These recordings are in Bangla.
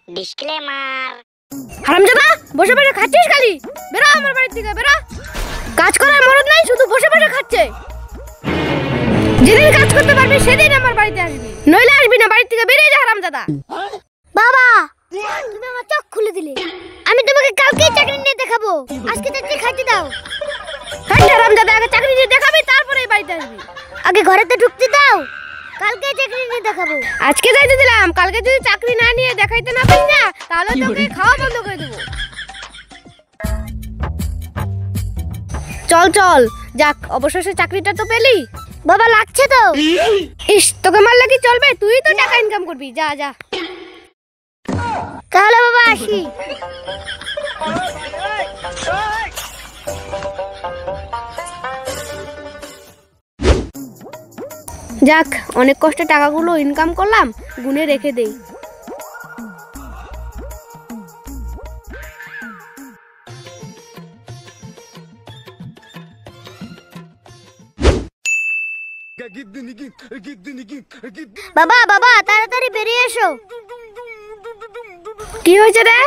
ডিসক্লেমার। হারামজাদা, বসে বসে খাচ্ছিস খালি? বেরো আমার বাড়ি থেকে, বেরো। কাজ করার মরদ নাই, শুধু বসে বসে খাচ্ছে। যেদিন কাজ করতে পারবি সেদিন আমার বাড়িতে আসবি, নইলে আসবি না। বাড়ি থেকে বেরিয়ে যা হারামজাদা। বাবা, তুমি আমার চোখ খুলে দিলে। আমি তোমাকে কালকেই চাকরি নিয়ে দেখাবো, আজকে চাকরি খাইতে দাও। হারামজাদা, আগে চাকরি নিয়ে দেখাবি, তারপরে বাড়িতে আসবি। আগে ঘরেতে ঢুকতে দাও, কালকে চাকরি নিয়ে দেখাবো। আজকে যাইতে দিলাম, কালকে যদি চাকরি না নিয়ে দেখাইতে না পারি না, তাহলে তোকে খাওয়া বন্ধ করে দেবো। চল চল, যাক, অবশেষে চাকরিটা তো পেলি। বাবা, লাগছে তো। ইস, তোকে মারলে কি চলবে? তুই তো টাকা ইনকাম করবি, যা যা। তাহলে বাবা আসি। যাক, অনেক কষ্টে টাকাগুলো ইনকাম করলাম, গুনে রেখে দেই। বাবা বাবা, তাড়াতাড়ি বেরিয়ে এসো। কি হয়েছে রে?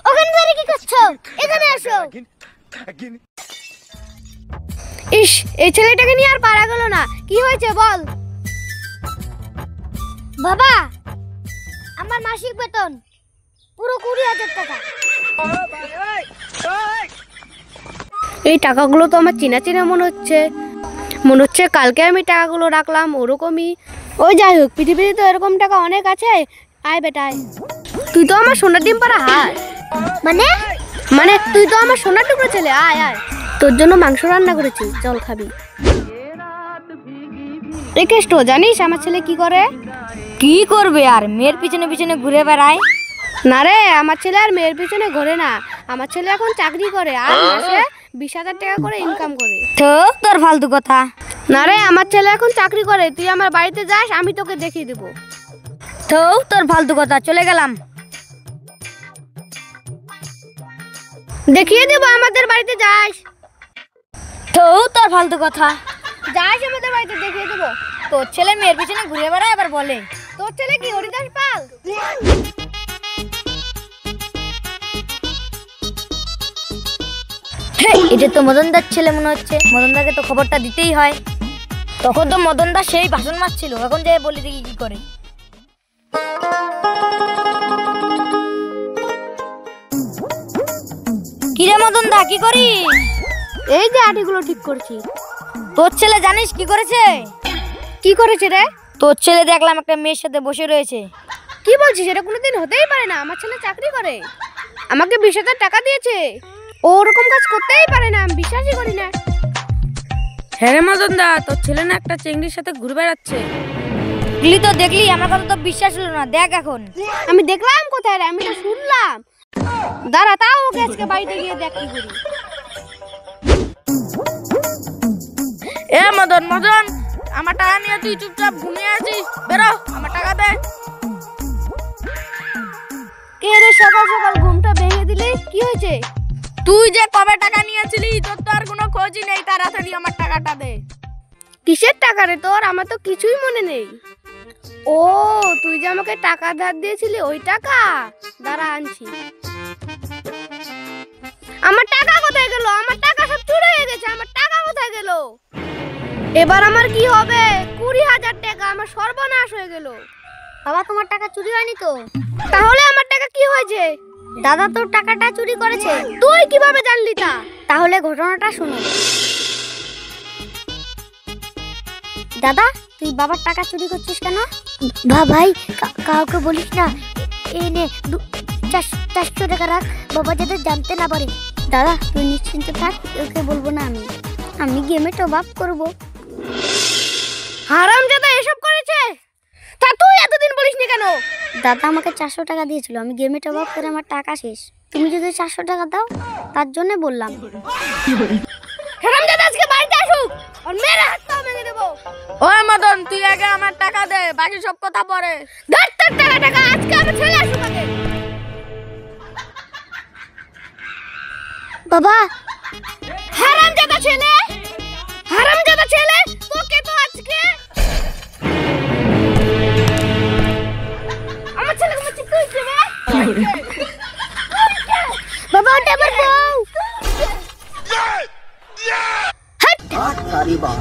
ওখানে দাঁড়িয়ে কি করছো? এখানে এসো। ইস, এই ছেলেটাকে নিয়ে আর পারা গেল না। কি হয়েছে বল। বাবা, আমার মাসিক বেতন পুরো 20,000 টাকা। এই টাকাগুলো তো আমার চেনা চেনা মনে হচ্ছে। কালকে আমি টাকাগুলো রাখলাম ওরকমই। ওই যাই হোক, পৃথিবীতে তো এরকম টাকা অনেক আছে। আয় বেটা আয়। তুই তো আমার সোনার ডিম পাড়া হার। মানে তুই তো আমার সোনার টুকরো ছেলে। আয় আয়, তোর জন্য মাংস রান্না করেছি, চল খাবি। রেকেষ্ট, জানিস আমার ছেলে কি করে? কি করবে আর, মেয়ের পিছনে পিছনে ঘুরে বেড়ায়। না রে, আমার ছেলে আর মেয়ের পিছনে ঘোরে না। আমার ছেলে এখন চাকরি করে, আর মাসে 20,000 টাকা করে ইনকাম করে। তো তোর ফালতু কথা। না রে, আমার ছেলে এখন চাকরি করে। তুই আমার বাড়িতে যাস, আমি তোকে দেখিয়ে দেবো। তো তোর ফালতু কথা, চলে গেলাম। দেখিয়ে দেবো, আমাদের বাড়িতে যাস। তো তোর ফালতু কথা, যাস আমাদের বাড়িতে, দেখিয়ে দেবো। তোর ছেলে মেয়ের পিছনে ঘুরে বেড়ায়, আবার বলে তোর ছেলে কি হরিদাস পাল? এটা তো মদনদার ছেলে মনে হচ্ছে। মদনদাকে তো খবরটা দিতেই হয়। তখন তো মদনদা সেই ভাষণ মারছিল, এখন যে বলি দেখি কি করে। কিরে মদনদা, কি করিস? এই যে আটিগুলো ঠিক করছি। তোর ছেলে জানিস কি করেছে? কি করেছে রে? তোর ছেলে দেখলাম একটা মেয়ের সাথে বসে রয়েছে। কি বলছিস? এটা কোনোদিন হতেই পারে না। আমার ছেলে চাকরি করে, আমাকে 20,000 টাকা দিয়েছে। ও ওরকম কাজ করতেই পারে না, আমি বিশ্বাসই করি না। হ্যাঁ রে মদনদা, তোর ছেলে না একটা চিংড়ির সাথে ঘুরে বেড়াচ্ছে। দেখলি তো, দেখলি, আমার কথা তো বিশ্বাস হলো না। দেখ এখন। আমি দেখলাম কোথায় রে? আমি তো শুনলাম। দাঁড়া, তাও ওকে আজকে বাড়িতে গিয়ে দেখ কি করি। এ মদন, মদন, আমার টাকা নিয়ে তুই চুপচাপ ঘুমিয়ে আছিস? বেরো, আমার টাকা দে। কে রে, সকাল সকাল ঘুমটা ভেঙে দিলি? কি হয়েছে? তুই যে কবে টাকা নিয়েছিলি, তোর তো আর কোনো খোঁজই নেই। তাড়াতাড়ি আমার টাকাটা দে। কিসের টাকা রে তোর? আমার তো কিছুই মনে নেই। ও, তুই যে আমাকে টাকা ধার দিয়েছিলি, ওই টাকা? দাঁড়া, আনছি। আমার টাকা কোথায় গেল? আমার টাকা সব চুরি হয়ে গেছে। আমার টাকা কোথায় গেল? এবার আমার কি হবে? 20,000 টাকা আমার সর্বনাশ হয়ে গেল। বাবা, তোমার টাকা চুরি হয়নি তো? তাহলে আমার টাকা কি হয়েছে? দাদা তোর টাকাটা চুরি করেছে। তুই কিভাবে জানলি তা? তাহলে ঘটনাটা শোনো। দাদা, তুই বাবার টাকা চুরি করছিস কেন? ভাই, কাউকে বলিস না। এই নে 400 টাকা রাখ, বাবা যাতে জানতে না পারে। দাদা, তুই নিশ্চিন্তে থাক, ওকে বলবো না। আমি গেমে টপ আপ করবো। হারামজাদা এসব করেছে? তা তুই এতদিন বলিসনি কেন? দাদা আমাকে 400 টাকা দিয়েছিল, আমি গেমে টপ আপ করে আমার টাকা শেষ। তুমি যদি 400 টাকা দাও, তার জন্য বললাম। হারামজাদা আজকে বাড়িতে আসুক, আর মেরে হাত পা ভেঙে দেবো। ওই মদন, তুই আগে আমার টাকা দে, বাকি সব কথা পরে। ধর তোর টাকা, আজকে আমার ছেলে আসুক আগে। বাবা, হারামজাদা ছেলে, তোকে তো আজকে আমার ছেলেকে বউটা আমার বউ। सारी बात